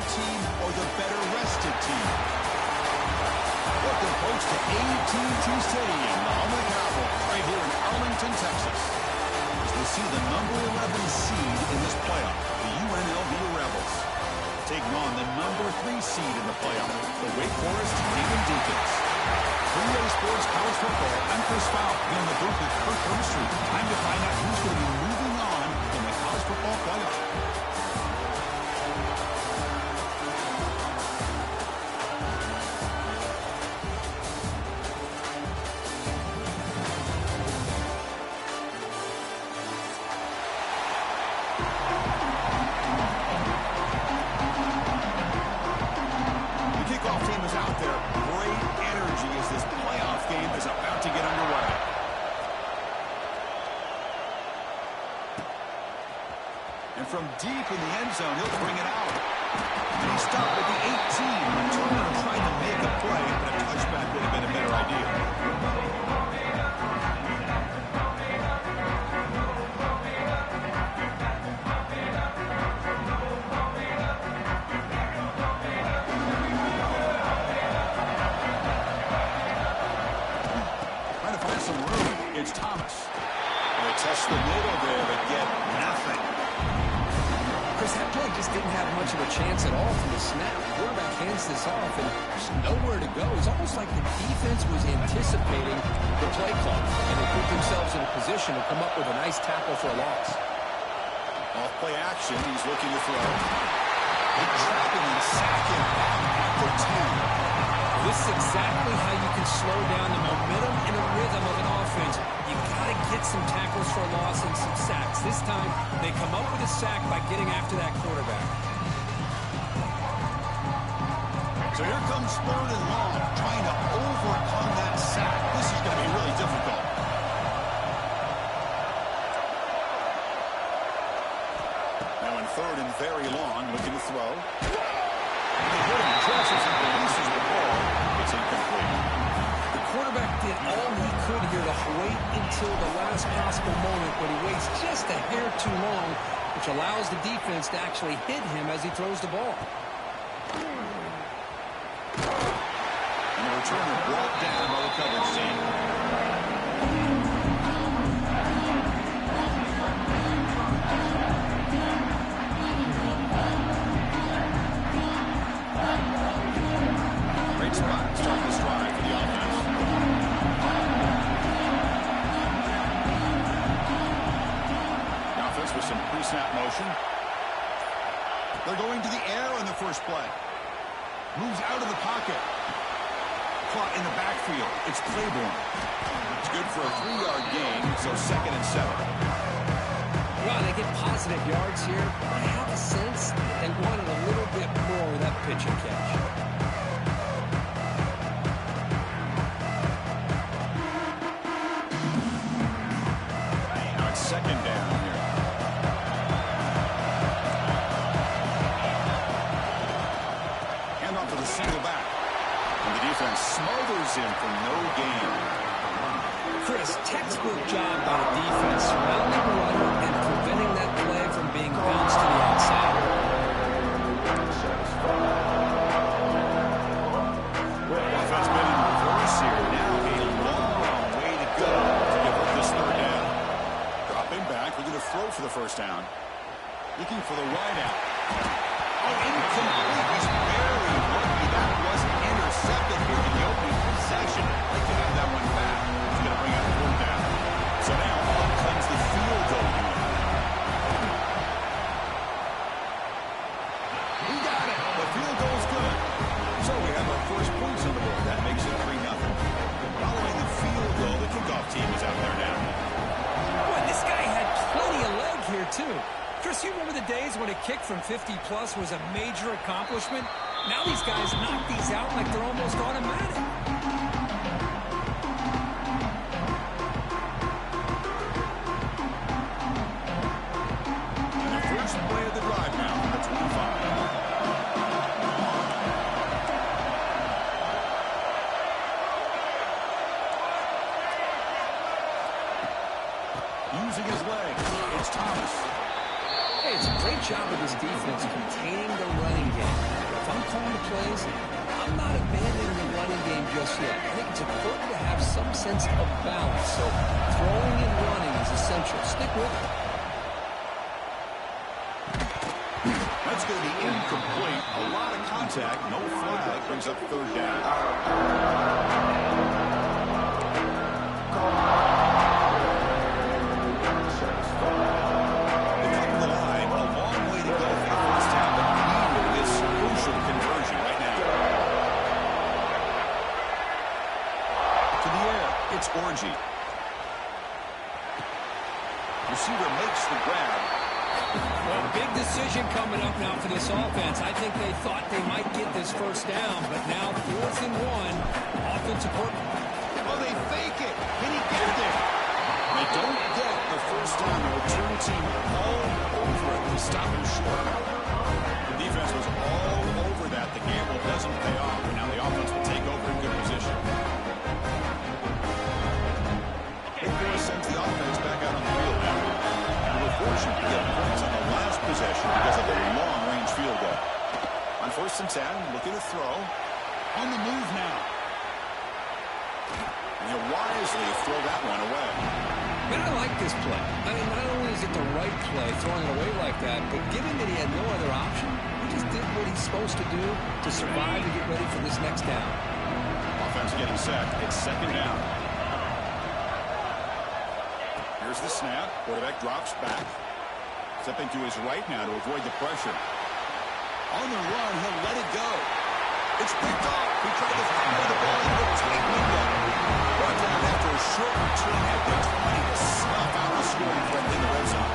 team or the better rested team? Welcome, folks, to AT&T Stadium, the home of the Cowboys, right here in Arlington, Texas. As we see the number 11 seed in this playoff, the UNLV Rebels, taking on the number 3 seed in the playoff, the Wake Forest Demon Deacons. Three-way sports college football. I'm Chris Fowl here in the booth with Kirk Overstreet. Time to find out who's going to be moving on in the college football playoff. From deep in the end zone, he'll bring it out. And he stopped at the 18. Returner trying to make a play, but a touchback would have been a better idea. Trying to find some room. It's Thomas. They test the middle there, but get nothing. That play just didn't have much of a chance at all from the snap. The quarterback hands this off, and there's nowhere to go. It's almost like the defense was anticipating the play clock, and they put themselves in a position to come up with a nice tackle for a loss. Off play action, he's looking to throw. They trap him and sack him at the 10. This is exactly how you can slow down the momentum and a rhythm of an offense. You got to get some tackles for a loss and some sacks. This time, they come up with a sack by getting after that quarterback. So here comes 3rd and long, trying to overcome that sack. This is going to be really difficult. Now in 3rd and very long, looking to throw. And they hit him, crosses and releases the ball. It's incomplete. The quarterback did all he could here to wait until the last possible moment, but he waits just a hair too long, which allows the defense to actually hit him as he throws the ball. And the returner brought down by the coverage team. Great spot, starting this drive for the offense. The offense with some pre-snap motion. They're going to the air on the first play. Moves out of the pocket. Caught in the backfield. It's Claiborne. It's good for a 3-yard gain, so 2nd and 7. Well, they get positive yards here. I have a sense they wanted a little bit more with that pitch and catch. Now it's 2nd down here. Hand off to the single back. And the defense smothers him for no gain. Chris, textbook job by the defense, surrounding the runner and preventing that play from being bounced to the outside. Offense been in reverse here. Now a long way to go to give up this 3rd down. Dropping back, looking to throw for the 1st down. Looking for the wide out. Oh, incomplete. He's very lucky that wasn't intercepted here in the opening possession. I'd like to have that one back. He's going to bring out 4th down. So now up comes the field goal unit. He got it. The field goal's good. So we have our first points on the board. That makes it 3-0. Following the field goal, the kickoff team is out there now. Boy, this guy had plenty of leg here, too. Chris, you remember the days when a kick from 50-plus was a major accomplishment? Now these guys knock these out like they're almost automatic. And the first play of the drive now from the 25. Using his legs, it's Thomas. Hey, it's a great job of this defense containing the running game. plays, I'm not abandoning the running game just yet. I think it's important to have some sense of balance. So throwing and running is essential. Stick with it. That's going to be incomplete. A lot of contact. No flag. Brings up third down. It's Orgy. Receiver makes the grab. Well, big decision coming up now for this offense. I think they thought they might get this first down, but now 4th and 1. Offensive court. Oh, they fake it. Can he get there? They don't get the first down. The return team all over it. They stop him short. The defense was all over that. The gamble doesn't pay off, and now the offense will take over in good position. Sends the offense back out on the field now. They were fortunate to get points on the last possession because of a long-range field goal. On 1st and 10, looking to throw. On the move now. And he'll wisely throw that one away. Man, I like this play. I mean, not only is it the right play, throwing it away like that, but given that he had no other option, he just did what he's supposed to do to survive and get ready for this next down. Offense getting set. It's 2nd down. Here's the snap. Quarterback drops back. Stepping to his right now to avoid the pressure. On the run, he'll let it go. It's picked off. He tried to fire the ball into a tight window. Brought down after a short return at the 20 to snuff out the scoring threat in the red zone.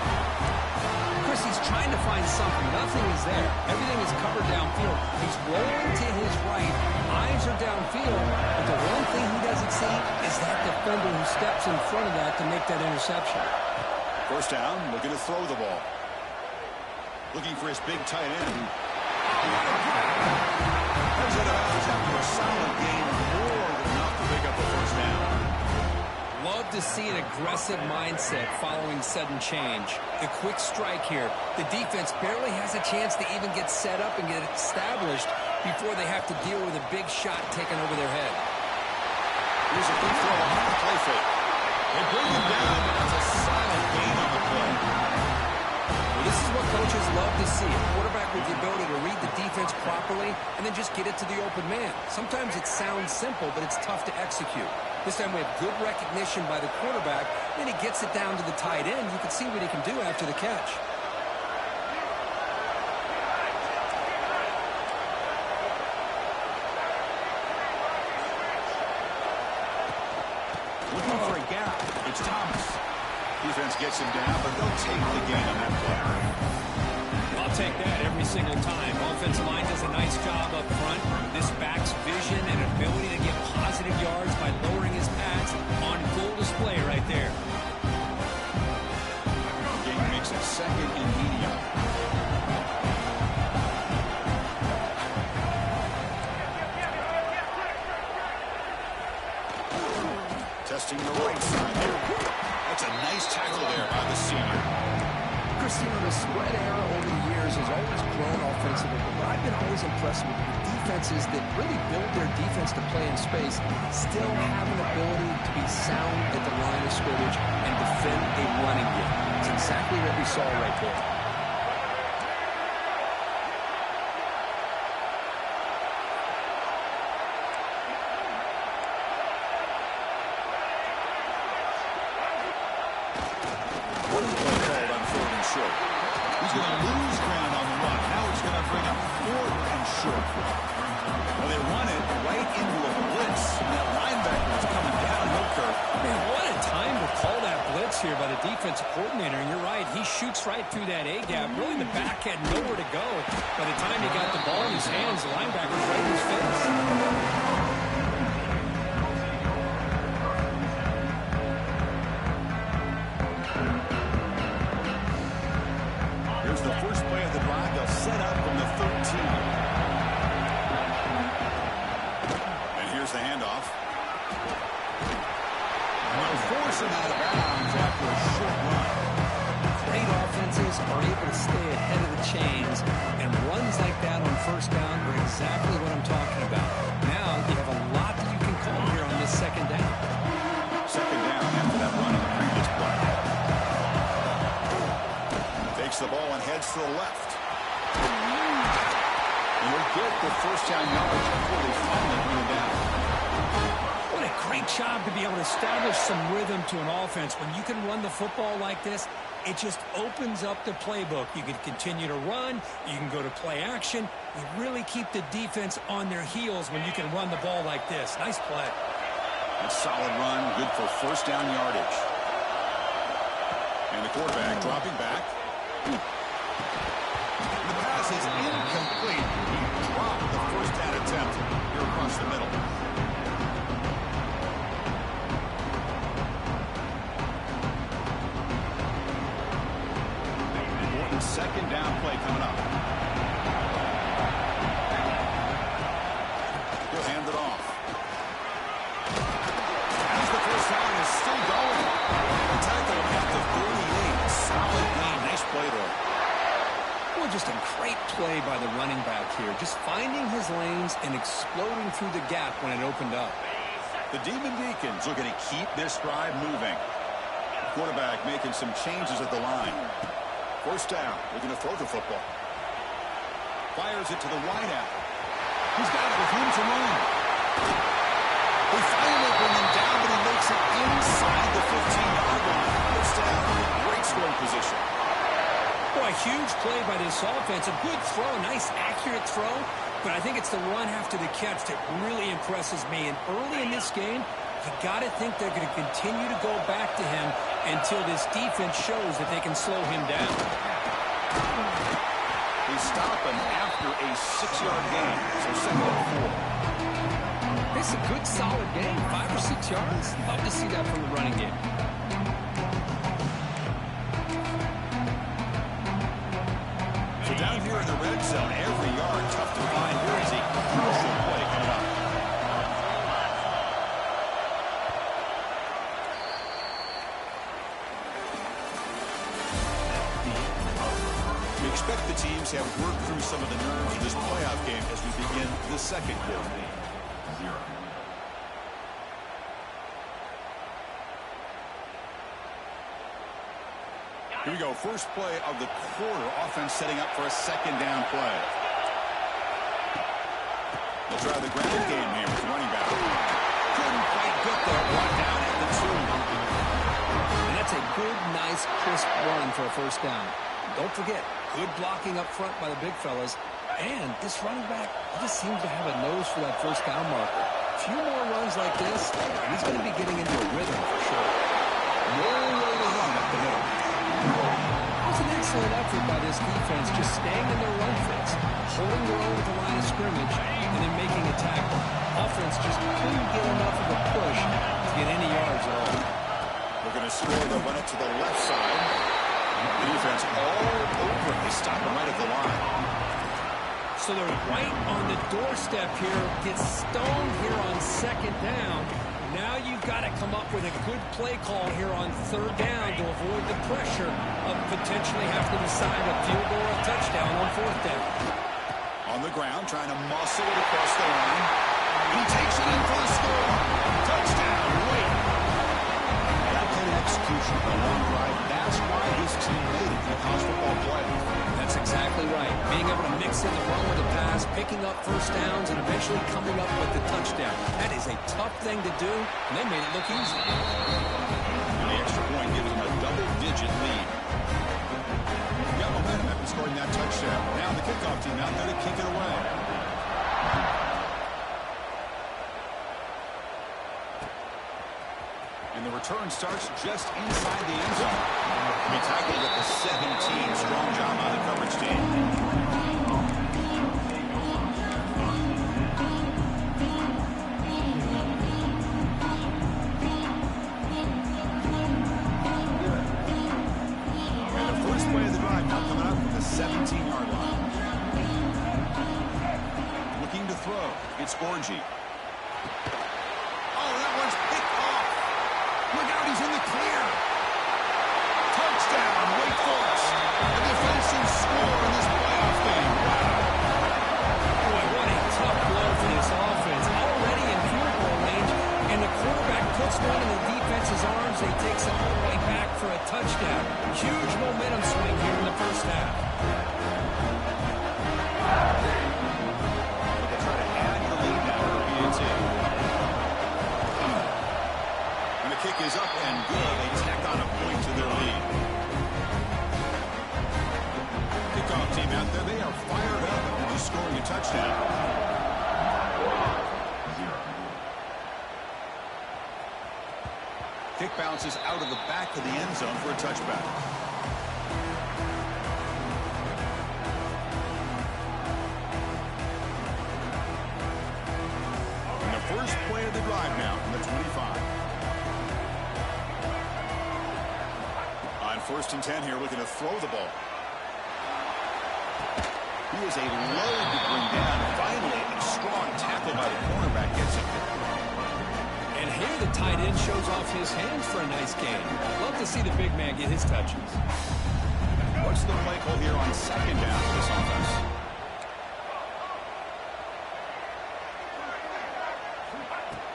Chris, he's trying to find something. Nothing is there. Everything is covered downfield. He's rolling to his right. Eyes are downfield. But the one thing he doesn't see is that defender who steps in front of that to make that interception. 1st down, looking to throw the ball. Looking for his big tight end. Heads out of bounds after a solid gain, more than enough to pick up the 1st down. Love to see an aggressive mindset following sudden change. The quick strike here. The defense barely has a chance to even get set up and get established before they have to deal with a big shot taken over their head. Here's a quick throw on the play fake. They bring him down, but that's a solid gain on the play. Well, this is what coaches love to see. A quarterback with the ability to read the defense properly and then just get it to the open man. Sometimes it sounds simple, but it's tough to execute. This time we have good recognition by the quarterback. Then he gets it down to the tight end. You can see what he can do after the catch. Looking for a gap. It's Thomas. Defense gets him down, but they'll take the gain on that play. I'll take that every single time. Offensive line does a nice job up front. This back's vision and ability to get positive yards by lowering his pads on full display right there. The game makes it 2nd and medium. Testing the right side there. That's a nice tackle there by the senior. Christine, the spread era over the years has always grown offensively, but I've been always impressed with the defenses that really build their defense to play in space, still have an ability to be sound at the line of scrimmage and defend a running game. It's exactly what we saw right there. He's going to lose ground on the run. Now he's going to bring up 4th and short. Well, they run it right into a blitz. And that linebacker is coming down no curve. Man, what a time to call that blitz here by the defensive coordinator. And you're right, he shoots right through that A-gap. Really, the back had nowhere to go. By the time he got the ball in his hands, the linebacker's right in his face. The first play of the drive, they'll set up from the 13. And here's the handoff. And they'll force him out of bounds after a short run. Great offenses are able to stay ahead of the chains, and runs like that on 1st down are exactly what heads to the left. He'll get the first down yards before they finally bring him down. What a great job to be able to establish some rhythm to an offense. When you can run the football like this, it just opens up the playbook. You can continue to run. You can go to play action. You really keep the defense on their heels when you can run the ball like this. Nice play. A solid run, good for first down yardage. And the quarterback dropping back. The pass is incomplete. He dropped the first down attempt here across the middle. Important second down play coming up. He'll hand it off. As the first down is still going. The tackle at the 38. Solid gain. Nice play there. Well, just a great play by the running back here. Just finding his lanes and exploding through the gap when it opened up. The Demon Deacons looking to keep this drive moving. Quarterback making some changes at the line. First down. Looking to throw the football. Fires it to the wideout. He's got it with room to run. They finally bring him down, but he makes it inside the 15-yard line. First down. Great scoring position. Boy, a huge play by this offense. A good throw, a nice accurate throw. But I think it's the run after the catch that really impresses me. And early in this game, you got to think they're going to continue to go back to him until this defense shows that they can slow him down. They stop him after a 6-yard gain. So second and 4. It's a good, solid game. 5 or 6 yards. Love to see that from the running game. So down here in the red zone, every yard tough to find. Here is a crucial play coming up. We expect the teams to have worked through some of the nerves of this playoff game as we begin the second quarter. Here we go. First play of the quarter. Offense setting up for a second down play. They'll try the ground game here with the running back. Couldn't quite get there. Brought down at the 2. And that's a good, nice, crisp run for a first down. Don't forget, good blocking up front by the big fellas. And this running back just seems to have a nose for that first down marker. A few more runs like this, and he's going to be getting into a rhythm for sure. No way to run up the middle. It was an excellent effort by this defense, just staying in their run fits, holding their own at the line of scrimmage, and then making a tackle. Offense just couldn't get enough of a push to get any yards at all. They're going to score. They'll run it to the left side. The defense all over. They stop him right at the line. So they're right on the doorstep here. Get stoned here on second down. Now you've got to come up with a good play call here on third down to avoid the pressure of potentially having to decide a field goal or a touchdown on fourth down. On the ground, trying to muscle it across the line. He takes it in for the score. Touchdown, wait. That kind of execution on a long drive, that's why this team made it in the college football playoff. That's exactly right. Being able to mix in the run with the pass, picking up first downs, and eventually coming up with the touchdown. That is a tough thing to do, and they made it look easy. The extra point gives them a double-digit lead. Got momentum after scoring that touchdown. Now the kickoff team out there to kick it away. And the return starts just inside the end zone. He tackled at the 17. Strong job by the coverage team. And the first play of the drive now coming up from the 17-yard line. Looking to throw. It's Orgy. Oh, that one's picked off. Look out, he's in the clear. Touchdown, Wake Forest. A defensive score in this playoff game. Boy, what a tough blow for this offense. Already in field goal range, and the quarterback puts one in the defense's arms. He takes it all the way back for a touchdown. Huge momentum swing here in the first half. scoring a touchdown. Kick bounces out of the back of the end zone for a touchback. And the first play of the drive now from the 25. On 1st and 10 here, looking to throw the ball. He is a load to bring down. Finally, a strong tackle by the cornerback gets him. And here the tight end shows off his hands for a nice game. Love to see the big man get his touches. What's the play call here on 2nd down for this offense?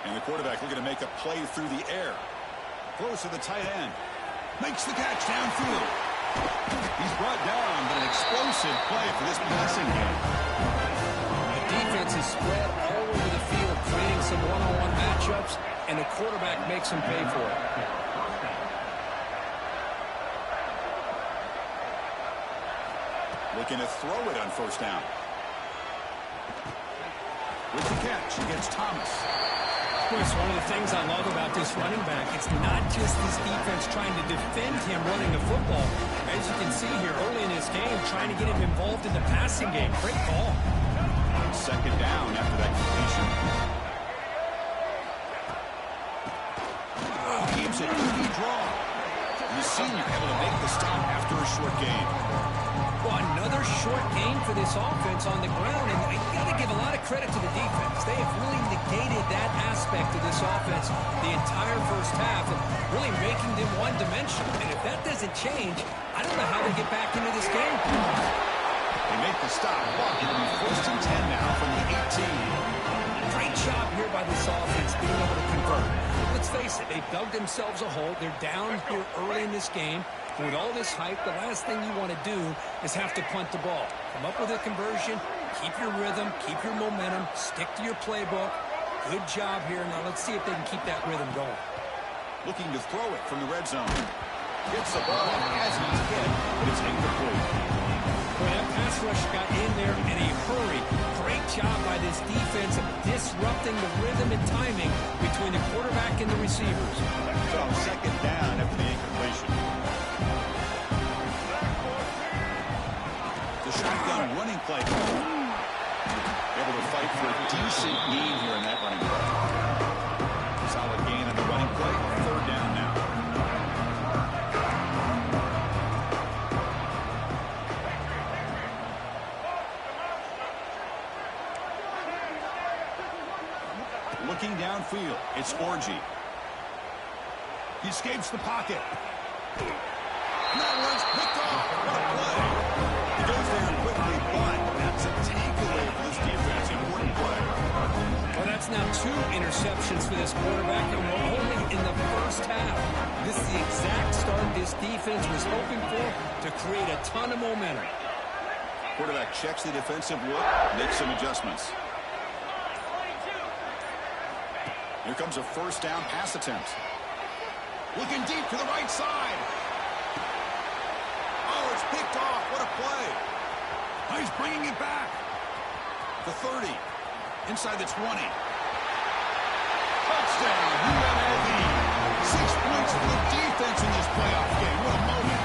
And the quarterback looking to make a play through the air. Throws to the tight end. Makes the catch downfield. He's brought down, but an explosive play for this passing game. The defense is spread all over the field, creating some one-on-one matchups, and the quarterback makes him pay for it. Looking to throw it on 1st down. With the catch against Thomas. Of course, one of the things I love about this running back, it's not just his defense trying to defend him running the football. As you can see here early in this game, trying to get him involved in the passing game. Great call. 2nd down after that completion. Keeps it easy draw. And the senior able to make the stop after a short gain. Well, another short game for this offense on the ground, and you got to give a lot of credit to the defense. They have really negated that aspect of this offense the entire first half, and really making them one-dimensional. And if that doesn't change, I don't know how they get back into this game. They make the stop, but it'll be 1st and 10 now from the 18. Great job here by this offense being able to convert. Let's face it, they've dug themselves a hole. They're down here early in this game. With all this hype, the last thing you want to do is have to punt the ball. Come up with a conversion, keep your rhythm, keep your momentum, stick to your playbook. Good job here. Now let's see if they can keep that rhythm going. Looking to throw it from the red zone. Gets the ball as he's hit, but it's incomplete. Well, that pass rush got in there in a hurry. Great job by this defense of disrupting the rhythm and timing between the quarterback and the receivers. So 2nd down after the incompletion. The shotgun running play. Able to fight for a decent gain here in that running play. Solid gain on the running play. 3rd down now. Looking downfield, it's Orji. He escapes the pocket. That one's picked off. What a play. He goes there quickly, but that's a takeaway for this defense. Important play. Well, that's now 2 interceptions for this quarterback, and we're only in the first half. This is the exact start this defense was hoping for to create a ton of momentum. Quarterback checks the defensive look, makes some adjustments. Here comes a 1st down pass attempt. Looking deep to the right side. Oh, it's picked off. What a play. Oh, he's bringing it back. The 30. Inside the 20. Touchdown, UNLV. 6 points for the defense in this playoff game. What a moment.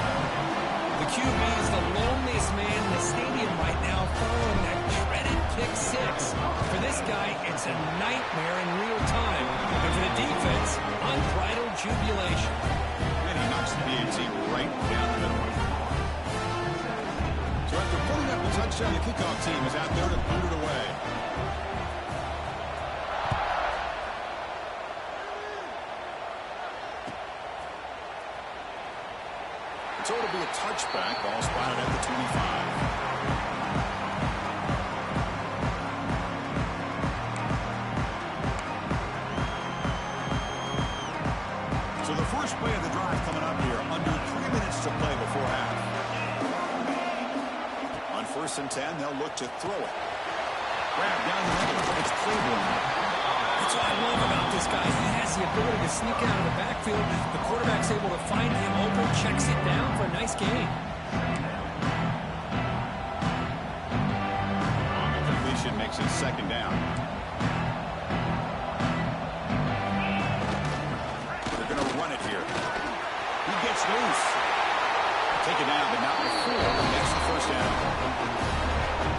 The QB is the loneliest man in the stadium right now following that dreaded pick 6. For this guy, it's a nightmare in real time. And for the defense, unbridled jubilation. And he knocks the PAT right down the middle. So after putting up the touchdown, the kickoff team is out there to boot it away. So it'll be a touchback. Ball spotted at the 25. So the first play of the drive coming up here. Under 3 minutes to play before half. On 1st and 10, they'll look to throw it. Grab down the middle. It's Claiborne. That's what I love about this guy. He has the ability to sneak out of the backfield. The quarterback's able to find him open, checks it down for a nice gain. makes it second down. They're going to run it here. He gets loose. Taken down, but not before he gets the first down.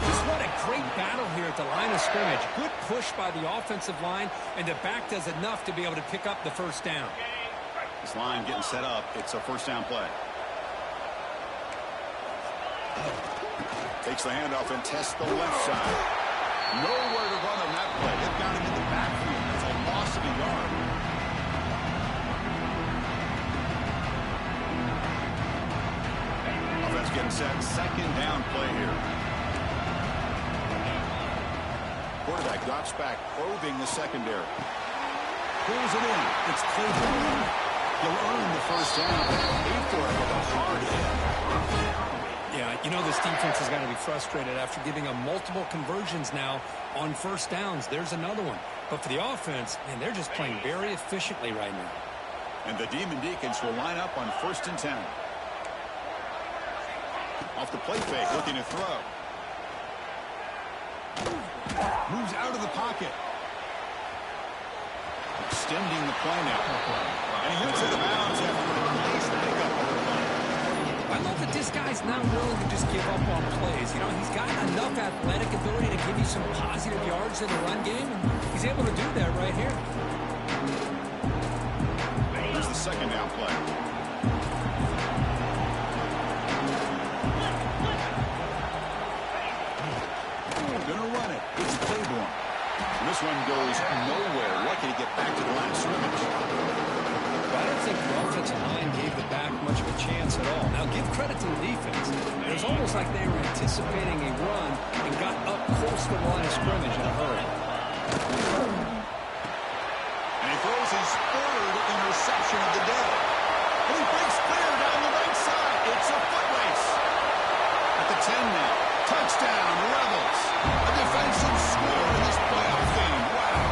Just what a great battle here at the line of scrimmage. Good push by the offensive line, and the back does enough to be able to pick up the first down. This line getting set up. It's a first down play. Takes the handoff and tests the left side. Nowhere to run on that play. They've got him in the backfield. It's a loss of a yard. Offense getting set. Second down play here. Quarterback drops back, probing the secondary. Pulls it in. It's Cleveland. He'll earn the first down. Pay for it with a hard hit. Yeah, you know this defense has got to be frustrated after giving them multiple conversions now on first downs. There's another one. But for the offense, man, they're just playing very efficiently right now. And the Demon Deacons will line up on 1st and 10. Off the play fake, looking to throw. Moves out of the pocket. Extending the play now. And he hits it bounds after a nice pickup on the play. I love that this guy's not willing to just give up on plays. You know, he's got enough athletic ability to give you some positive yards in the run game, and he's able to do that right here. Here's the second down play. Gonna run it. It's Claiborne. This one goes nowhere. Lucky to get back to the line of scrimmage. I don't think the offensive line gave the back much of a chance at all. Now, give credit to the defense. It was almost like they were anticipating a run and got up close to the line of scrimmage in a hurry. And he throws his third interception of the day. And he breaks clear down the right side. It's a foot race. At the 10 now. Touchdown, Rebels. A defensive score in this playoff game. Wow.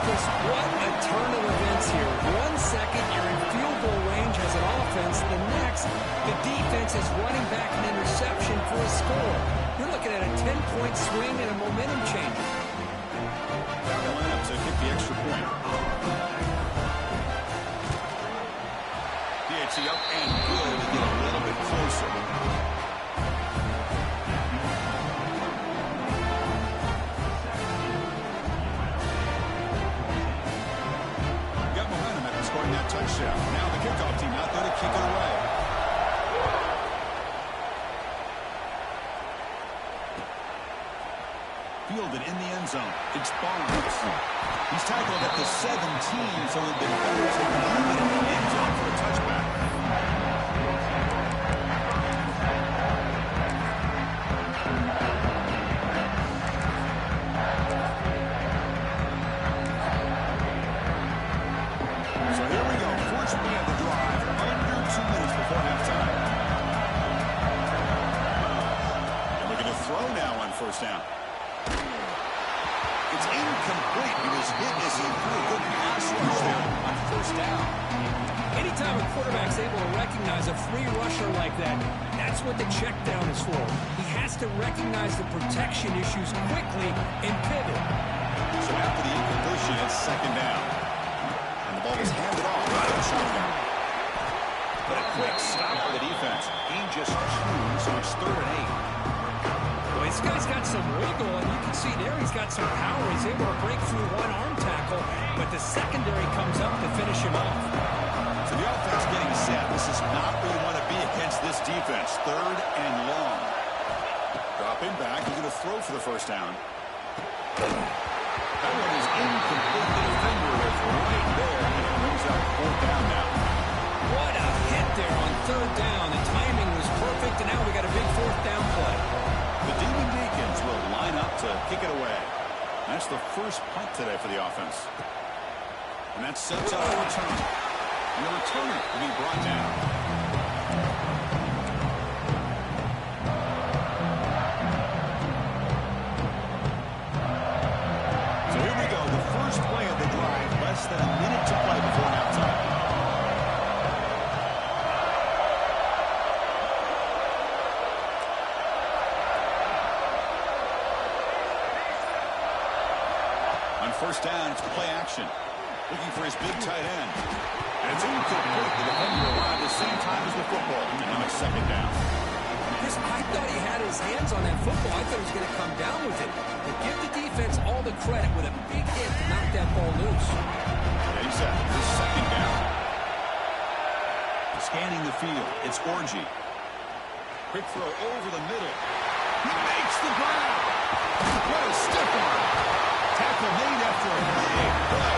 Chris, what a turn of events here. 1 second, you're in field goal range as an offense. The next, the defense is running back an interception for a score. You're looking at a 10-point swing and a momentum change. Back in lineup to kick the extra point. DHC up and good to get a little bit closer. That touchdown. Now the kickoff team out there to kick it away. Fielded in the end zone. It's Barnes. He's tackled at the 17, so it'd been better to leave it in the end zone for a touchback. So here we go. First play of the drive. Under 2 minutes before halftime. And we're going to throw now on first down. It's incomplete. He was hit as he threw a good pass rush there on first down. Anytime a quarterback's able to recognize a free rusher like that, that's what the check down is for. He has to recognize the protection issues quickly and pivot. So after the incompletion, it's second down. Ball is handed off by the shotgun. But a quick stop for the defense. Gain just 2, so it's 3rd and 8. Well, this guy's got some wiggle, and you can see there he's got some power. He's able to break through one arm tackle, but the secondary comes up to finish him off. So the offense getting set. This is not where you want to be against this defense. 3rd and long. Dropping back. He's going to throw for the first down. That one is incomplete. The defender is right there. And it brings up 4th down now. What a hit there on 3rd down. The timing was perfect, and now we got a big 4th down play. The Demon Deacons will line up to kick it away. That's the first punt today for the offense. And that sets up a return. And the returner will be brought down. So here we go. The first play of the drive. Less than a minute to play before halftime. first down, it's play action. Looking for his big tight end. And it's incomplete. The defender arrived at the same time as the football. And now it's second down. Chris, I thought he had his hands on that football. I thought he was going to come down with it. But give the defense all the credit with a big hit to knock that ball loose. Yeah, he's at his second down. Scanning the field. It's Orgy. Quick throw over the middle. He makes the grab. What a stiff arm. Tackle made after a play.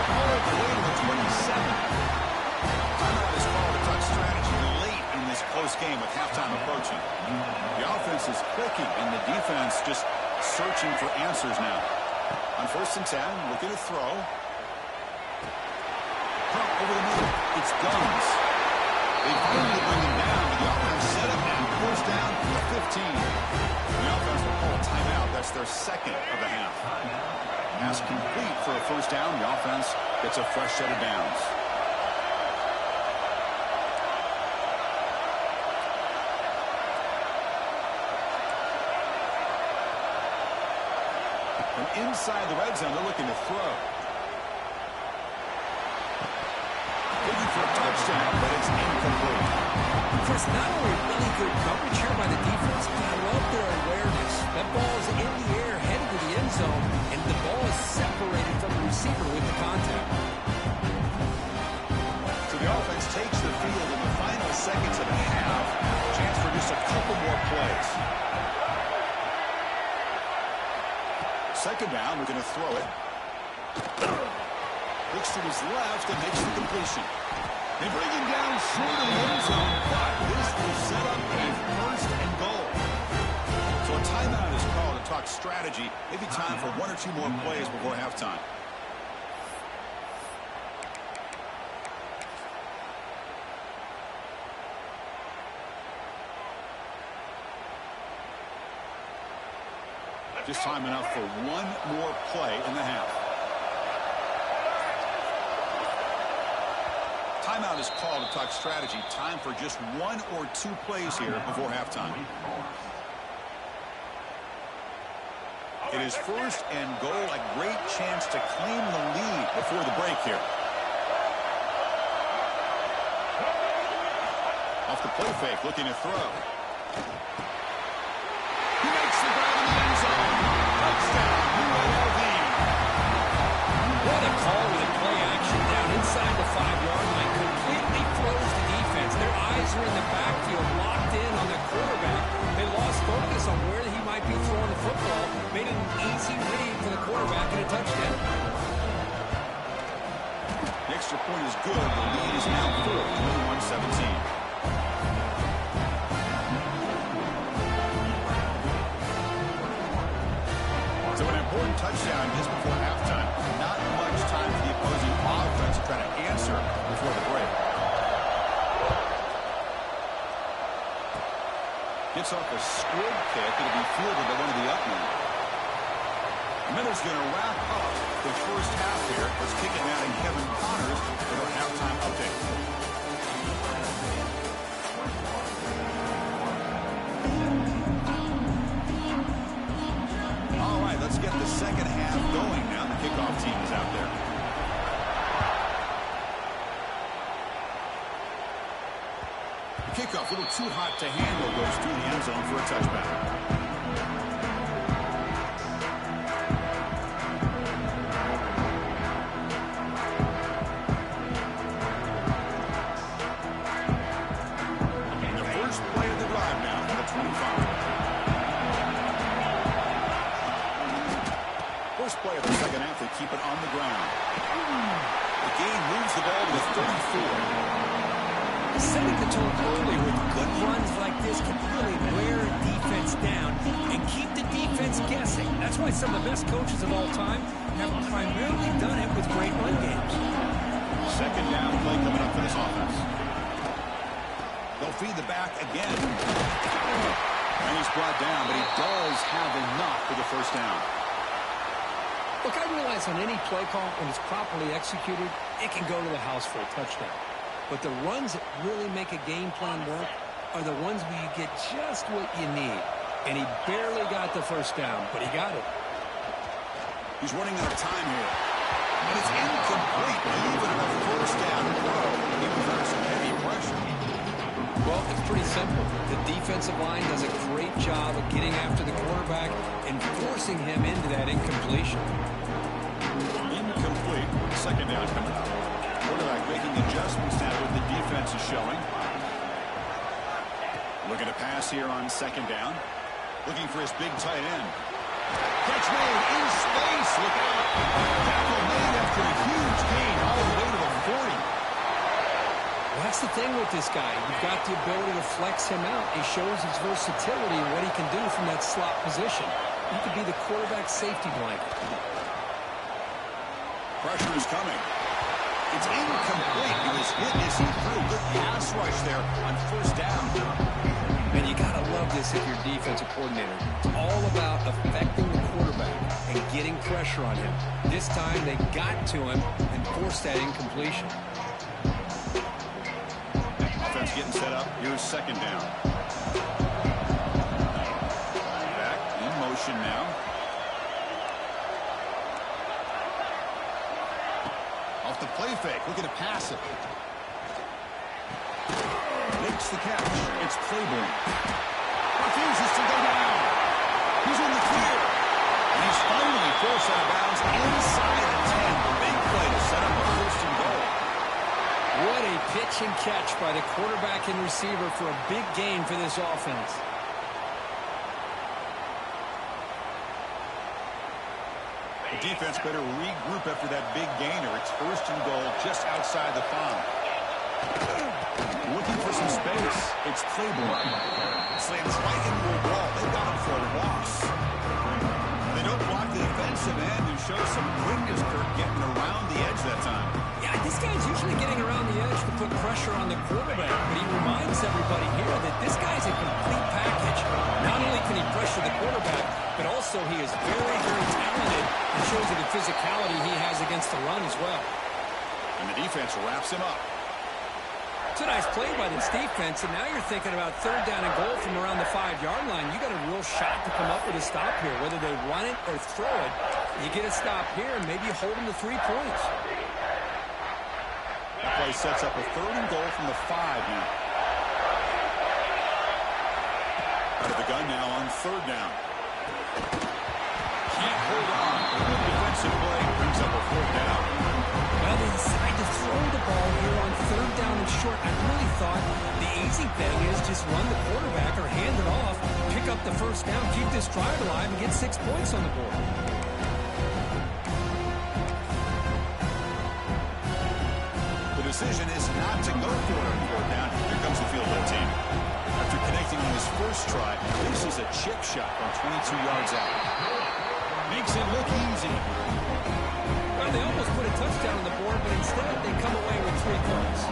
All the way to the 27. Timeout is called to touch strategy late in this close game with halftime approaching. The offense is clicking and the defense just searching for answers now. On 1st and 10, looking to throw. Pump over the middle. It's Guns. They finally bring him down, but the offense set up and forced down to the 15. The offense will call a timeout. That's their second of the half. Pass complete for a first down. The offense gets a fresh set of downs. From inside the red zone, they're looking to throw. Looking for a touchdown, but it's incomplete. Chris, not only really good coverage here by the defense, but I love their awareness. That ball is in the air, headed to the end zone, and the ball is separated from the receiver with the contact. So the offense takes the field in the final seconds of the half. Chance for just a couple more plays. Second down, we're going to throw it. Looks to his left and makes the completion. They bring him down short of the end zone, but this will set up a first and goal. So a timeout is called to talk strategy. Maybe time for 1 or 2 more plays before halftime. Just time enough for 1 more play in the half. Timeout is called to talk strategy. Time for just 1 or 2 plays here before halftime. It is first and goal. A great chance to claim the lead before the break here. Off the play fake, looking to throw. He makes the grab in the end zone. Touchdown, UNLV. What a call with a play action down inside the 5-yard line. Completely throws the defense. Their eyes are in the backfield, locked in on the quarterback. They lost focus on where he might be throwing the football. Made it an easy read for the quarterback and a touchdown. The extra point is good. The lead is now 4, 21-17. So an important touchdown just before halftime. Not much time for the opposing offense to try to answer before the break. Gets off a squib kick. It'll be fielded by one of the up men. Miller's going to wrap up the first half here. Let's kick it now to Kevin Connors for our halftime update. Let's get the second half going now. The kickoff team is out there. The kickoff, a little too hot to handle, goes through the end zone for a touchback. And the first play of the drive now from the 25. First play of the second half, they keep it on the ground. The game moves the ball to the 34. Setting the tone early with good runs like this can really wear a defense down and keep the defense guessing. That's why some of the best coaches of all time have primarily done it with great run games. Second down play coming up for this offense. They'll feed the back again. And he's brought down, but he does have enough for the first down. Look, I realize on any play call, when it's properly executed, it can go to the house for a touchdown. But the runs that really make a game plan work are the ones where you get just what you need. And he barely got the first down, but he got it. He's running out of time here. And it's incomplete. Even on a first down throw, he was under some heavy pressure. Well, it's pretty simple. The defensive line does a great job of getting after the quarterback and forcing him into that incompletion. Incomplete. Second down coming up. Quarterback making adjustments now that the defense is showing. Looking to pass here on second down. Looking for his big tight end. Catch made in space. Look out. Tackle made after a huge gain all the way to the 40. Well, that's the thing with this guy. You've got the ability to flex him out. He shows his versatility and what he can do from that slot position. He could be the quarterback safety blanket. Pressure is coming. It's incomplete. He was hit as he threw. Good pass rush there on first down. And you got to love this if you're a defensive coordinator. It's all about affecting the quarterback and getting pressure on him. This time they got to him and forced that incompletion. Offense getting set up. Here's second down. Back in motion now. Off the play fake. Looking to pass it. Makes the catch. It's Claiborne. Refuses to go down. He's in the clear. And he's finally forced out of bounds inside the 10. The big play to set up a first and goal. What a pitch and catch by the quarterback and receiver for a big gain for this offense. The defense better regroup after that big gainer. It's first and goal just outside the 5. Looking for some space. It's Claiborne. Slams right into a wall. They got him for a loss. They don't block the defensive end and show some quickness, Kirk, getting around the edge that time. Yeah, this guy's usually getting around the edge to put pressure on the quarterback, but he reminds everybody here that this guy's a complete package. Not only can he pressure the quarterback, but also he is very, very talented and shows you the physicality he has against the run as well. And the defense wraps him up. It's a nice play by this defense, and now you're thinking about third down and goal from around the 5-yard line. You got a real shot to come up with a stop here. Whether they run it or throw it, you get a stop here and maybe you hold them to 3 points. That play sets up a third and goal from the 5 now. Out of the gun now on third down. Can't hold on. A good defensive play brings up a fourth down. Well, they decide to throw the ball here on third down and short. I really thought the easy thing is just run the quarterback or hand it off, pick up the first down, keep this drive alive, and get 6 points on the board. The decision is not to go for it on fourth down. Here comes the field goal team. After connecting on his first try, this is a chip shot from 22 yards out. Makes it look easy. Well, they almost put a touchdown on the board, but instead they come away with 3 points.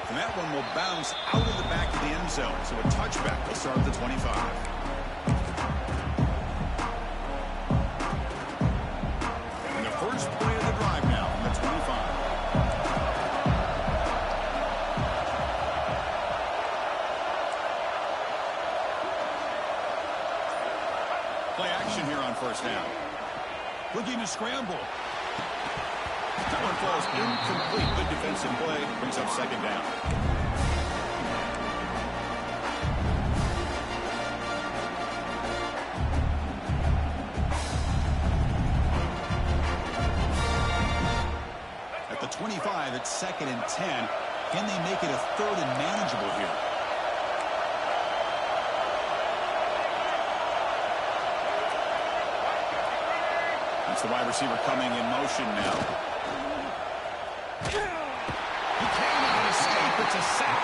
And that one will bounce out of the back of the end zone. So a touchback will start at the 25. And the first play of the drive now on the 25. Play action here on first down. Looking to scramble. That one falls incomplete. Good defensive play. Brings up second down. At the 25, it's second and 10. Can they make it a third and manageable here? It's the wide receiver coming in motion now. He cannot escape. It's a sack.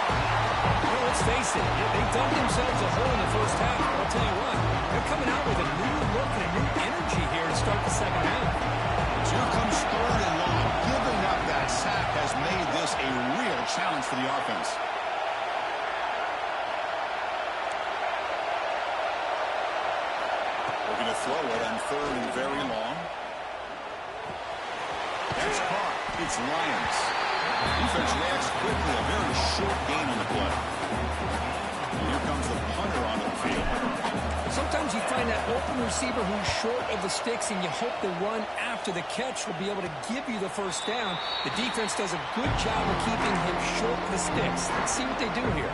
Well, let's face it, they dug themselves a hole in the first half. I'll tell you what, they're coming out with a new look and a new energy here to start the second half. So here comes third and long. Giving up that sack has made this a real challenge for the offense. Looking to throw it on third and very long. That's caught. It's Lions. Defense reacts quickly. A very short gain on the play. And here comes the punter onto the field. open receiver who's short of the sticks, and you hope the run after the catch will be able to give you the first down. The defense does a good job of keeping him short of the sticks. Let's see what they do here.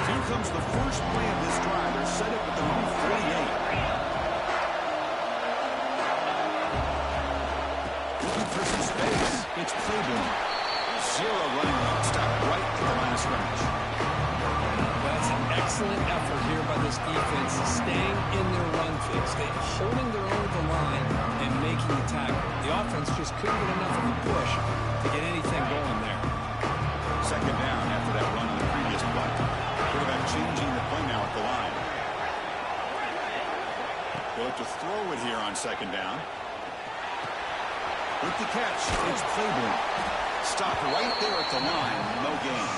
Here comes the first play of this drive. They're set up at their own 48. Looking for some space. It's playbook. Zero running route stop right to the line of scrimmage. That's an excellent effort here by this defense, staying in their run fix. They're holding their own at the line and making the tackle. The offense just couldn't get enough of a push to get anything going there. Second down after that run on the previous play. Quarterback changing the play now at the line. They'll look to throw it here on second down. With the catch, it's playbook. Stopped right there at the line. No gain.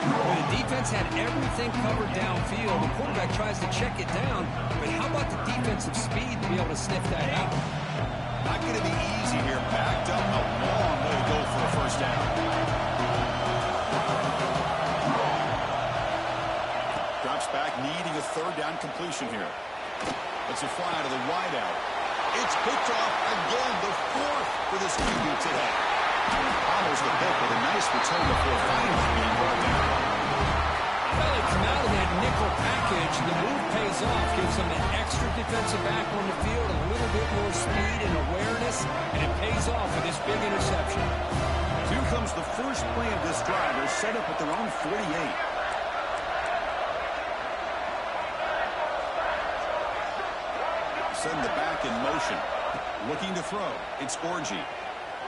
Well, the defense had everything covered downfield. The quarterback tries to check it down, but how about the defensive speed to be able to sniff that out? Not going to be easy here. Backed up a long way to go for a first down. Drops back, needing a third down completion here. Let's it fly to the wideout. It's picked off again, the fourth for this QB today. Follows the pick with a nice return before finally being brought down. Well, they come out of that nickel package. The move pays off, gives them an extra defensive back on the field, a little bit more speed and awareness, and it pays off with this big interception. Here comes the first play of this drive. They're set up at their own 48. Send the back in motion. Looking to throw. It's Orgy.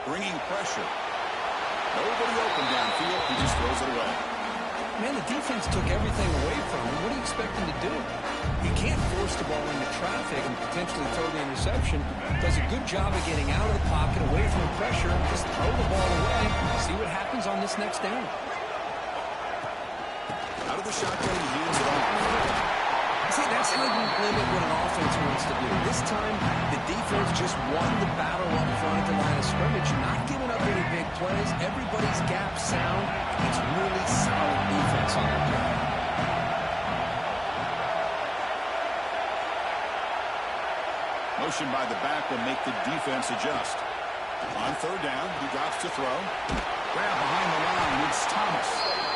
Bringing pressure. Nobody open downfield. He just throws it away. Man, the defense took everything away from him. What do you expect him to do? He can't force the ball into traffic and potentially throw the interception. Does a good job of getting out of the pocket, away from the pressure, and just throw the ball away. See what happens on this next down. Out of the shotgun, he hands it off. See, that's how you limit what an offense wants to do. This time, the defense just won the battle up front at the line of scrimmage, not giving up any big plays. Everybody's gap sound. It's really solid defense on that drive. Motion by the back will make the defense adjust. On third down, he drops to throw. Grab behind the line, it's Thomas.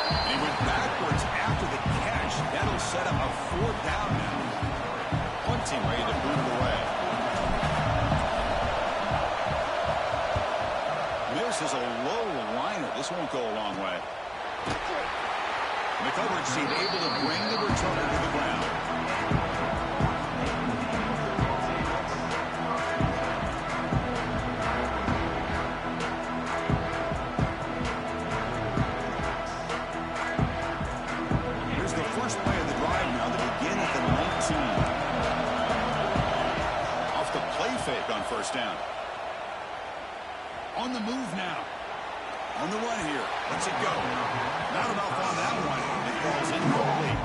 And he went backwards after the catch. That'll set him a fourth down now. Punting ready to move it away. This is a low liner. This won't go a long way. The coverage team able to bring the returner to the ground. First play of the drive now to begin at the 19. Off the play fake on first down. On the move now. On the run here. Let's it go. Not enough on that one. It falls incomplete.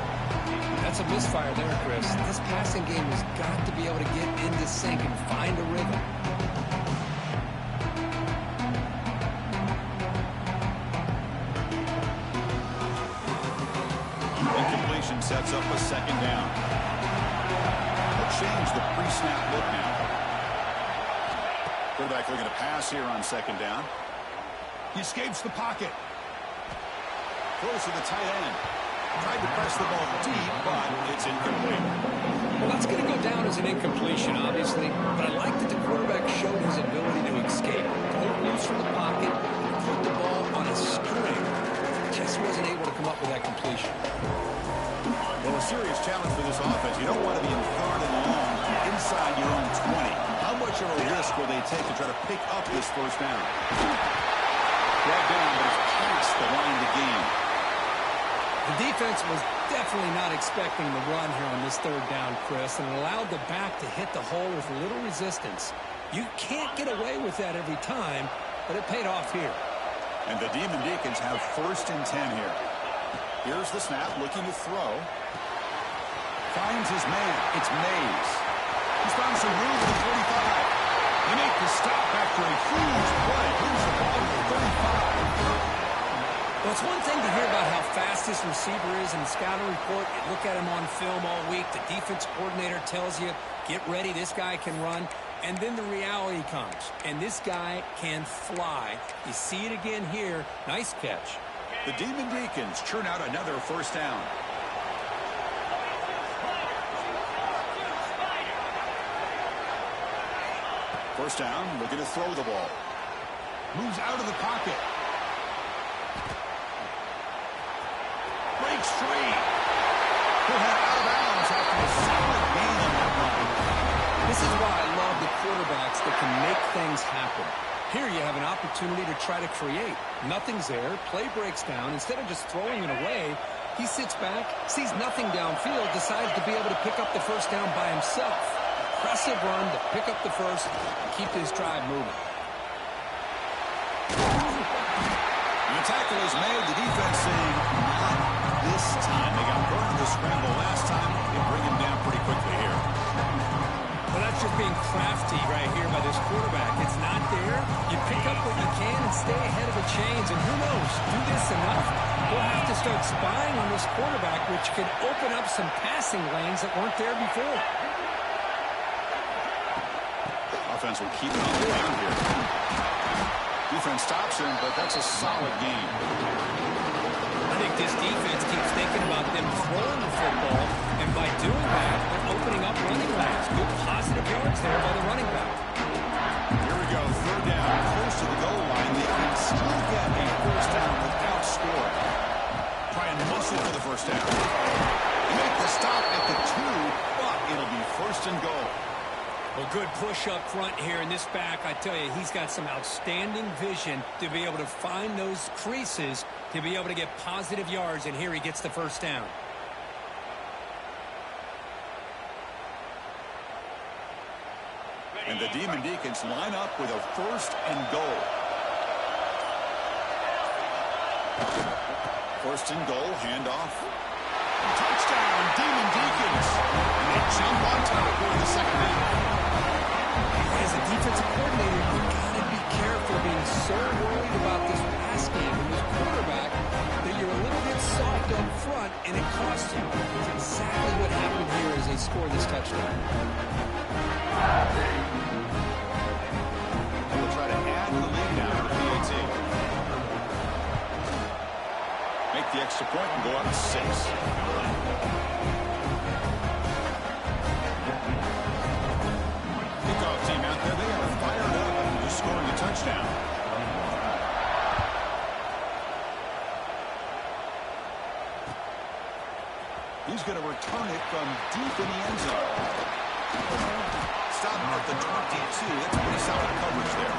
That's a misfire there, Chris. This passing game has got to be able to get into sync and find a rhythm. Sets up a second down. They'll change the pre-snap look now. Quarterback looking to pass here on second down. He escapes the pocket. Throws to the tight end. Tried to press the ball deep, but it's incomplete. Well, that's going to go down as an incompletion, obviously. But I like that the quarterback showed his ability to escape. Pulled loose from the pocket, put the ball on a string. Just wasn't able to come up with that completion. Well, a serious challenge for this offense. You don't want to be in third and long inside your own 20. How much of a risk will they take to try to pick up this first down? Brought down, but it's past the line to gain. The defense was definitely not expecting the run here on this third down, Chris, and allowed the back to hit the hole with little resistance. You can't get away with that every time, but it paid off here. And the Demon Deacons have first and 10 here. Here's the snap, looking to throw. Finds his man. It's Mays. He's found some room at the 45. They make the stop after a huge play. Here's the ball to the 35. fast this receiver is in the scouting report, you look at him on film all week, the defense coordinator tells you, get ready, this guy can run. And then the reality comes, and this guy can fly. You see it again here. Nice catch. The Demon Deacons churn out another first down. First down, looking to throw the ball. Moves out of the pocket. Breaks free. He'll head out of bounds after a solid gain on that run. This is why I love the quarterbacks that can make things happen. Here you have an opportunity to try to create. Nothing's there. Play breaks down. Instead of just throwing it away, he sits back, sees nothing downfield, decides to be able to pick up the first down by himself. Impressive run to pick up the first and keep this drive moving. And the tackle is made. The defense saying, not this time. They got burned in the scramble last time. They bring him down pretty quickly here. Well, that's just being crafty right here by this quarterback. It's not there. You pick up what you can and stay ahead of the chains. And who knows, do this enough, we'll have to start spying on this quarterback, which could open up some passing lanes that weren't there before. Offense will keep it on the ground here. Defense stops him, but that's a solid game. I think this defense keeps thinking about them throwing the football, and by doing that, they're opening up running lanes. Good positive yards there by the running back. Here we go, third down, close to the goal line. They can still get a first down without scoring. Try and muscle for the first down. They make the stop at the 2, but it'll be first and goal. Well, good push up front here in this back. I tell you, he's got some outstanding vision to be able to find those creases, to be able to get positive yards, and here he gets the first down. And the Demon Deacons line up with a first and goal. First and goal, handoff. Touchdown, Demon Deacons. And they jump on top for the second down. As a defensive coordinator, you've got to be careful being so worried about this pass game and this quarterback that you're a little bit soft up front, and it costs you. It's exactly what happened here as they score this touchdown. They will try to add the lead now to the PAT. Make the extra point and go up 6. Kickoff team out there, they are fired up after just scoring a touchdown. He's going to return it from deep in the end zone. Stop at the 22. That's pretty solid coverage there.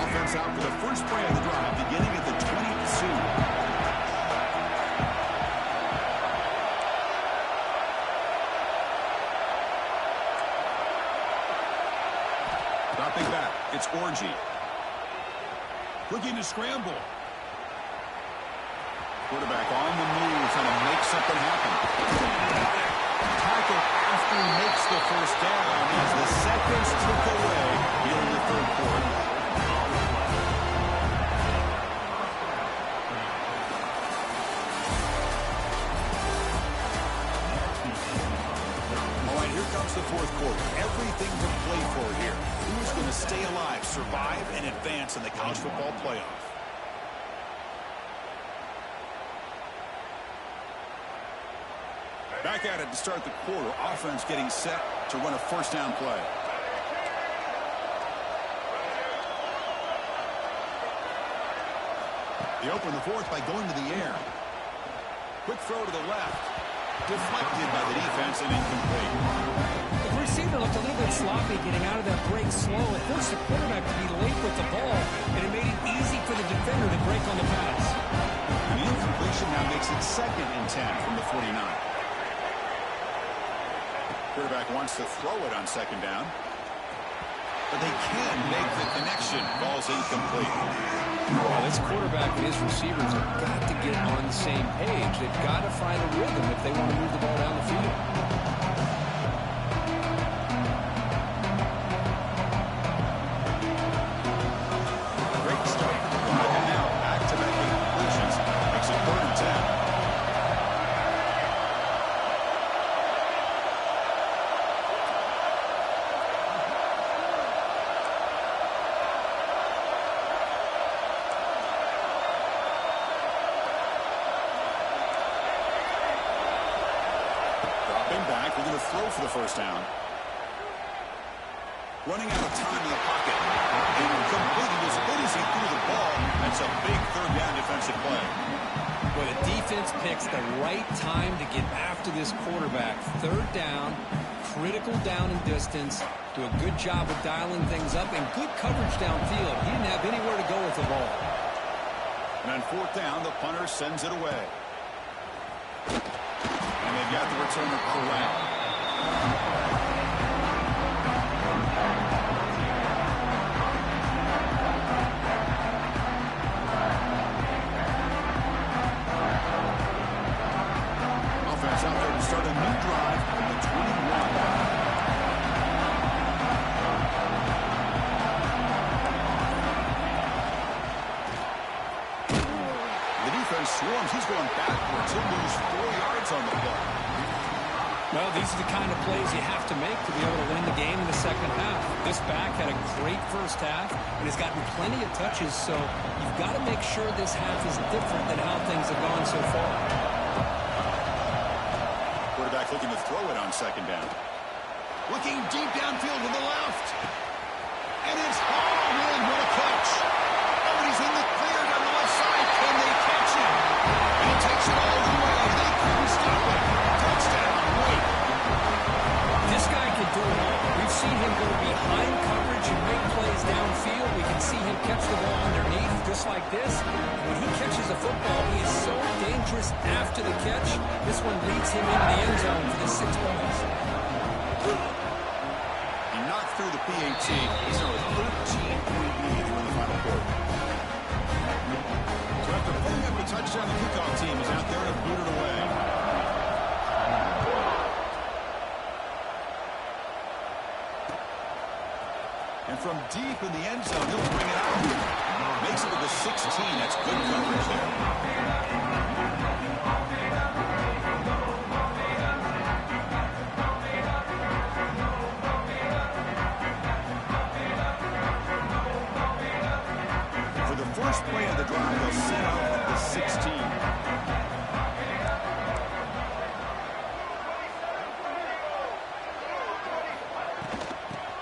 Offense out for the first play of the drive, beginning at the 22. Dropping back, it's Orgy. Looking to scramble. Quarterback on the move, trying to make something happen. Tackle after he makes the first down as the seconds tick away here in the third quarter. All right, here comes the fourth quarter. Everything to play for here. Who's going to stay alive, survive, and advance in the college football playoff? Back at it to start the quarter. Offense getting set to run a first down play. They open the fourth by going to the air. Quick throw to the left. Deflected by the defense and incomplete. The receiver looked a little bit sloppy getting out of that break slow. It forced the quarterback to be late with the ball, and it made it easy for the defender to break on the pass. And the incompletion now makes it 2nd and 10 from the 49. Quarterback wants to throw it on 2nd down. But they can make the connection. Ball's incomplete. Well, this quarterback and his receivers have got to get on the same page. They've got to find a rhythm if they want to move the ball down the field. back, we're going to throw for the first down. Running out of time in the pocket. Incomplete as good as he threw the ball. That's a big third down defensive play. Well, the defense picks the right time to get after this quarterback. Third down, critical down and distance. Do a good job of dialing things up and good coverage downfield. He didn't have anywhere to go with the ball. And on fourth down, the punter sends it away. And they've got the returner corralled. Offense out there to start a new drive from the 21. Swarms. He's going backwards. He'll lose 4 yards on the play. Well, these are the kind of plays you have to make to be able to win the game in the second half. This back had a great first half and has gotten plenty of touches, so you've got to make sure this half is different than how things have gone so far. Quarterback looking to throw it on second down. Looking deep downfield to the left. And it's hauled in. What a catch. Oh, he's in the clear down the left side. Can they catch him? And he takes it all the way. They couldn't stop it. Touchdown. Wait. This guy can do it all. We've seen him go behind coverage and make plays downfield. We can see him catch the ball underneath just like this. When he catches a football, he is so dangerous after the catch. This one leads him into the end zone for the 6 points. He knocked through the PAT. He's now a 13-point lead here in the final quarter. So after pulling up a touchdown, the kickoff team is out there to boot it away. And from deep in the end zone, he'll bring it out. Makes it to the 16. That's good coverage there. First play of the drive, they'll set out at the 16.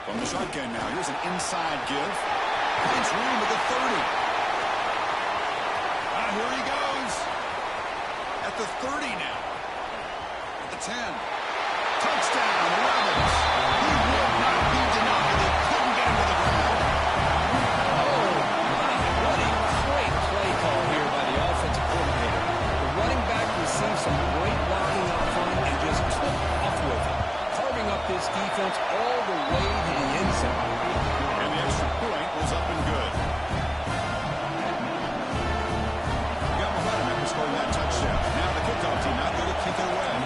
From the shotgun now, here's an inside give. Finds room at the 30. Here he goes. At the 30 now. At the 10. Touchdown, Rebels. He will not be denied. They couldn't get him to the ground. Received some great blocking up front and just took off with it, carving up this defense all the way to the end zone. And the extra point was up and good. We got momentum after scoring that touchdown. Now the kickoff team out there to kick it away.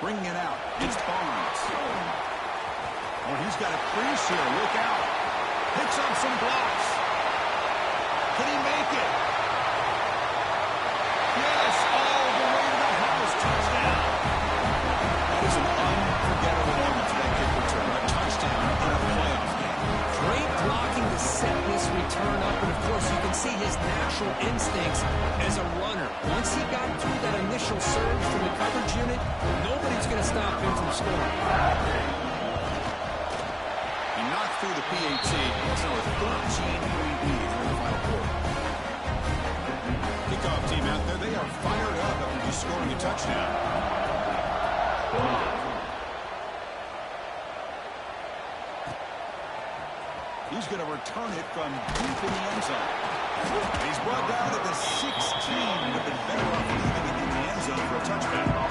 Bringing it out. It's Barnes. Oh, he's got a crease here. Look out. Picks up some blocks. Can he make it? Yes, all the way to the house. Touchdown. That is an unforgettable moment for that kick return. A touchdown in a playoff game. Great blocking to set this return up, and of course you can see his natural instincts as a runner. Once he got through that initial surge from the coverage unit, nobody's going to stop him from scoring. Through the PAT. It's now a 13-point lead in the final quarter. Kickoff team out there, they are fired up after just scoring a touchdown. He's going to return it from deep in the end zone. He's brought down at the 16. Would have been better off leaving it in the end zone for a touchdown.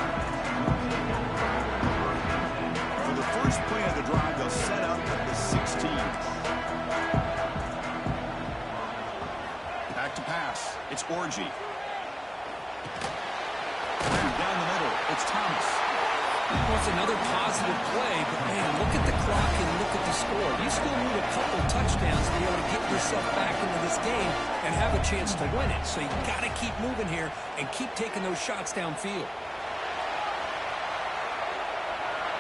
First play of the drive, they'll set up at the 16. Back to pass. It's Orgy. And down the middle, it's Thomas. Well, it's another positive play, but man, look at the clock and look at the score. You still need a couple touchdowns to be able to get yourself back into this game and have a chance to win it. So you got to keep moving here and keep taking those shots downfield.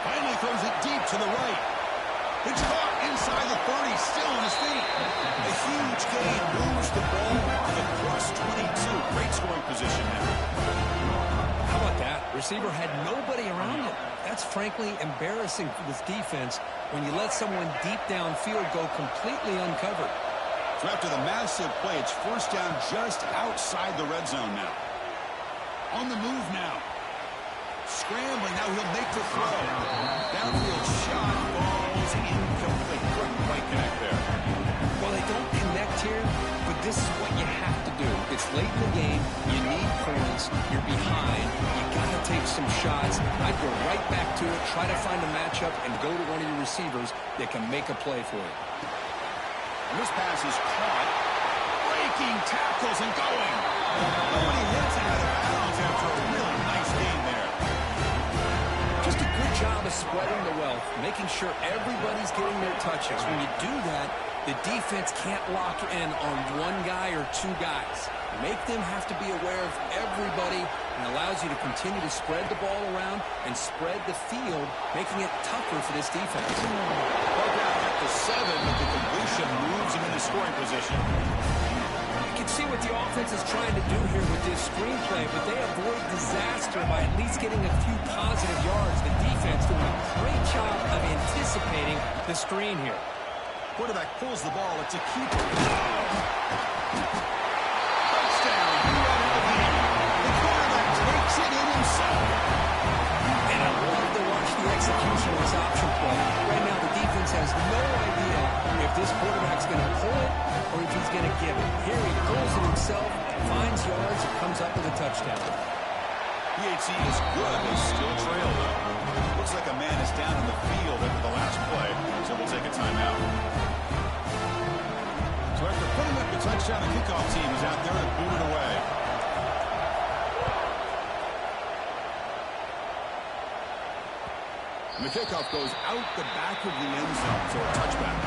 Finally throws it deep to the right. It's caught inside the 30, still on his feet. A huge gain moves the ball to the +22. Great score. receiver had nobody around him. That's frankly embarrassing for this defense when you let someone deep downfield go completely uncovered. So after the massive play, it's first down just outside the red zone now. On the move now. Scrambling, now he'll make the throw. Downfield shot, falls incomplete. Couldn't quite connect there. Well, they don't connect here, but this is what you have to do. It's late in the game. You need points. You're behind. You got to take some shots. I'd go right back to it, try to find a matchup, and go to one of your receivers that can make a play for you. And this pass is caught. Breaking tackles and going. Oh, and he hits it out of bounds after a really nice game there. Just a good job of spreading the wealth, making sure everybody's getting their touches. When you do that, the defense can't lock in on one guy or two guys. Make them have to be aware of everybody and allows you to continue to spread the ball around and spread the field, making it tougher for this defense. Ball down at the 7, but the completion moves him into scoring position. You can see what the offense is trying to do here with this screenplay, but they avoid disaster by at least getting a few positive yards. The defense doing a great job of anticipating the screen here. Quarterback pulls the ball. It's a keeper. Touchdown, UNLV. The quarterback takes it in himself. And I love to watch the execution of this option play. Right now, the defense has no idea if this quarterback's going to pull it or if he's going to give it. Here he pulls it himself, finds yards, and comes up with a touchdown. PHC is good. They still trail, though. Looks like a man is down in the field after the last play, so we'll take a timeout. So after putting up the touchdown, the kickoff team is out there and booted away. And the kickoff goes out the back of the end zone, so a touchback.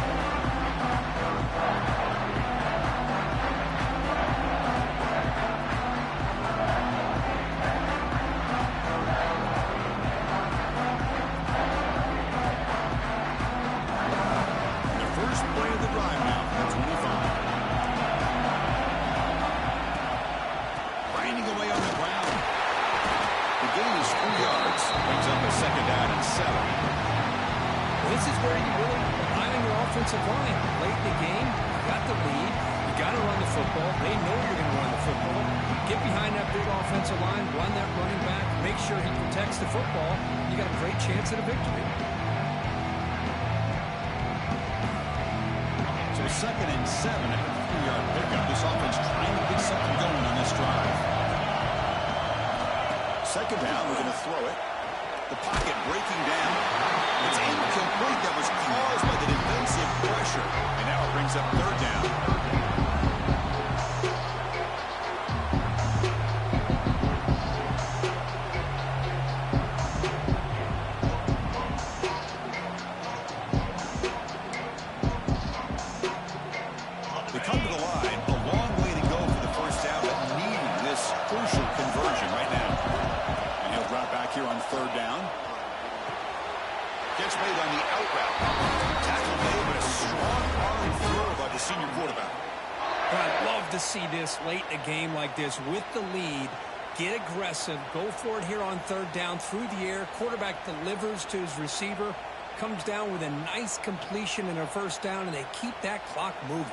This is where you really rely on your offensive line. Late in the game, you got the lead. You got to run the football. They know you're going to run the football. Get behind that big offensive line, run that running back, make sure he protects the football. You got a great chance at a victory. So 2nd and 7 at the 3-yard pickup. This offense trying to get something going on this drive. 2nd down, we're going to throw it. The pocket breaking down. It's incomplete. That was caused by the defensive pressure. And now it brings up 3rd down. They come to the line. A long way to go for the 1st down, but needing this crucial conversion right now. And he'll drop back here on 3rd down. Gets made on the out route. Tackle made, but a strong arm throw by the senior quarterback. Well, I'd love to see this late in a game like this with the lead. Get aggressive. Go for it here on 3rd down through the air. Quarterback delivers to his receiver. Comes down with a nice completion and a 1st down, and they keep that clock moving.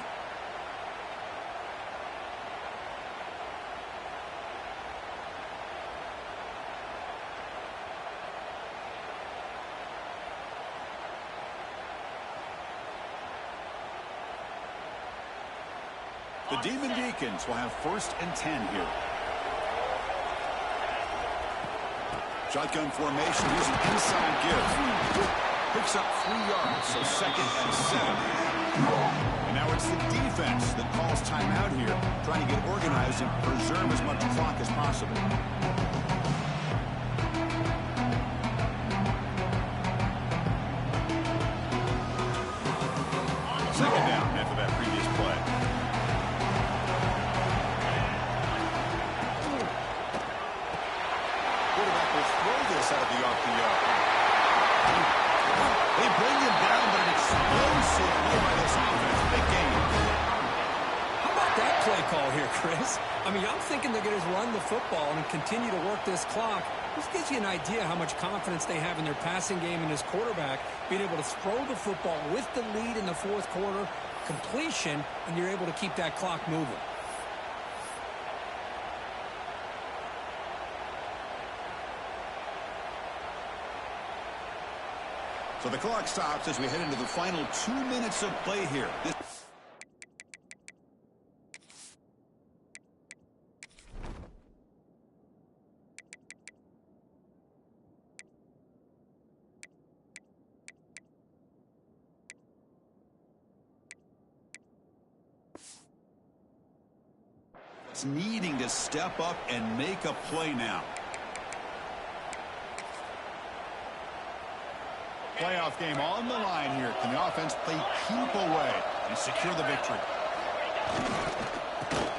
The Demon Deacons will have 1st and 10 here. Shotgun formation using inside give. Picks up 3 yards, so 2nd and 7. And now it's the defense that calls timeout here, trying to get organized and preserve as much clock as possible. Second down after that previous play. Quarterback will throw this out of the RPO. They bring him down, but an explosive play by this offense. Big game. How about that play? play call here, Chris. I mean, I'm thinking they're going to run the football and continue to work this clock. This gives you an idea how much confidence they have in their passing game and his quarterback, being able to throw the football with the lead in the fourth quarter, completion, and you're able to keep that clock moving. So the clock stops as we head into the final 2 minutes of play here. It's needing to step up and make a play now. Playoff game on the line here. Can the offense play keep away and secure the victory?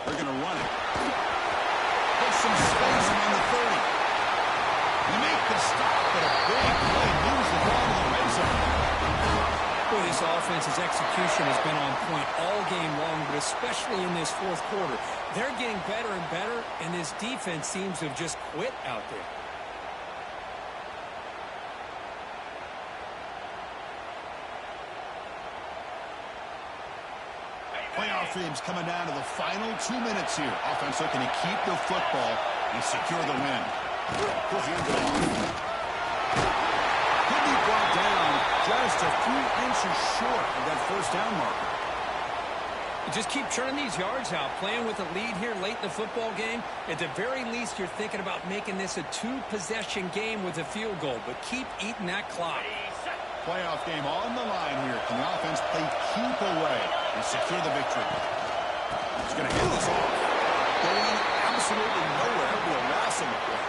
They're going to run it. Put some space around the 30. They make the stop, but a big play moves the ball to the red zone. Boy, this offense's execution has been on point all game long, but especially in this fourth quarter. They're getting better and better, and this defense seems to have just quit out there. Playoff games coming down to the final 2 minutes here. Offense looking to keep the football and secure the win. He'll hand it off. Could be brought down just a few inches short of that first down marker. You just keep churning these yards out, playing with a lead here late in the football game. At the very least, you're thinking about making this a two-possession game with a field goal, but keep eating that clock. Playoff game on the line here. Can the offense play keep away and secure the victory? He's going to hand this off. Going absolutely nowhere will last him a play.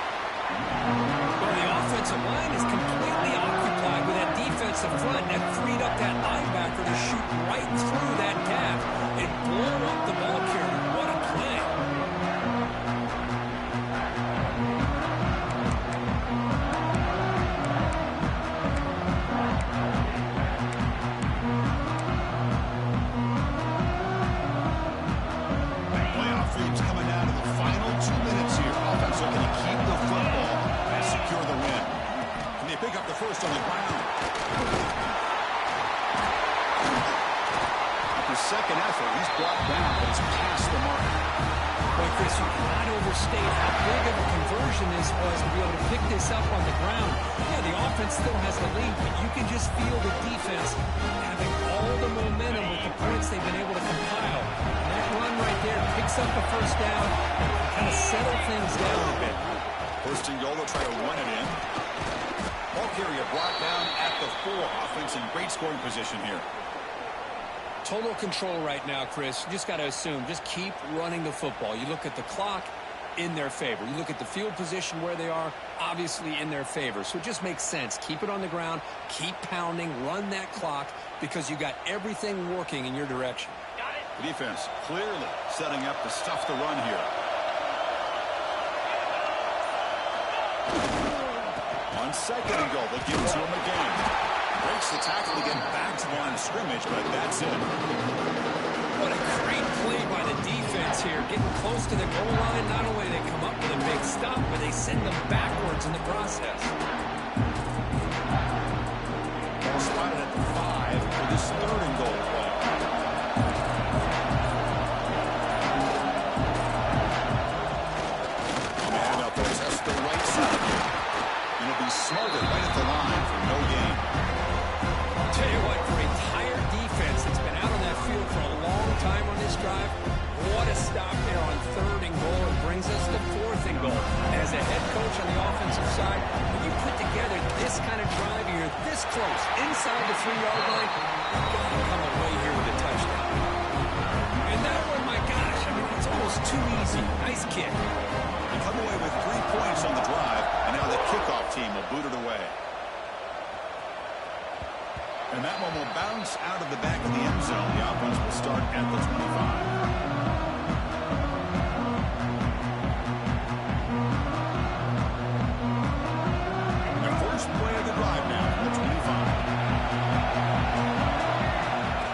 Well, the offensive line is completely occupied with that defensive front. That freed up that linebacker to shoot right through that gap and blow up the ball carrier. What a play. Pick up the first on the ground. After second effort, he's brought down, but he's past the mark. Boy, Chris, you cannot overstate how big of a conversion this was to be able to pick this up on the ground. Yeah, the offense still has the lead, but you can just feel the defense having all the momentum with the points they've been able to compile. And that run right there picks up the first down and kind of settle things down a bit. First and goal, they'll try to run it in. Ball carrier brought down at the 4. Offense in great scoring position here. Total control right now, Chris. You just got to assume. Just keep running the football. You look at the clock, in their favor. You look at the field position where they are, obviously in their favor. So it just makes sense. Keep it on the ground. Keep pounding. Run that clock because you got everything working in your direction. The defense clearly setting up to stuff the run here. On second and goal, that gives him a game. Breaks the tackle to get back to the line of scrimmage, but that's it. What a great play by the defense here. Getting close to the goal line. Not only do they come up with a big stop, but they send them backwards in the process. Ball spotted at the 5 for this third and goal play. And up there, that's the right side. And it'll be smothered right at the line for no gain. I'll tell you what, for a tired defense that's been out on that field for a long time on this drive, what a stop there on third and goal. It brings us to fourth and goal. As a head coach on the offensive side, when you put together this kind of drive, you're this close, inside the 3-yard line, you've got to come away here with a touchdown. And that one, my gosh, I mean, it's almost too easy. Nice kick. They come away with 3 points on the drive, and now the kickoff team will boot it away. And that one will bounce out of the back of the end zone. The offense will start at the 25. Play of the drive now from the 25.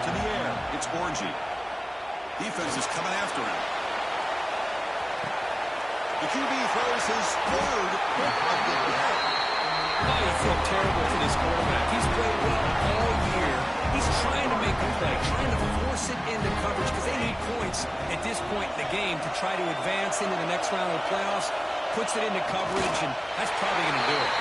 To the air, it's Orgy. Defense is coming after him. The QB throws his third pick of the day. Oh, you feel terrible for this quarterback. He's played well all year. He's trying to make the play, trying to force it into coverage because they need points at this point in the game to try to advance into the next round of the playoffs. Puts it into coverage, and that's probably going to do it.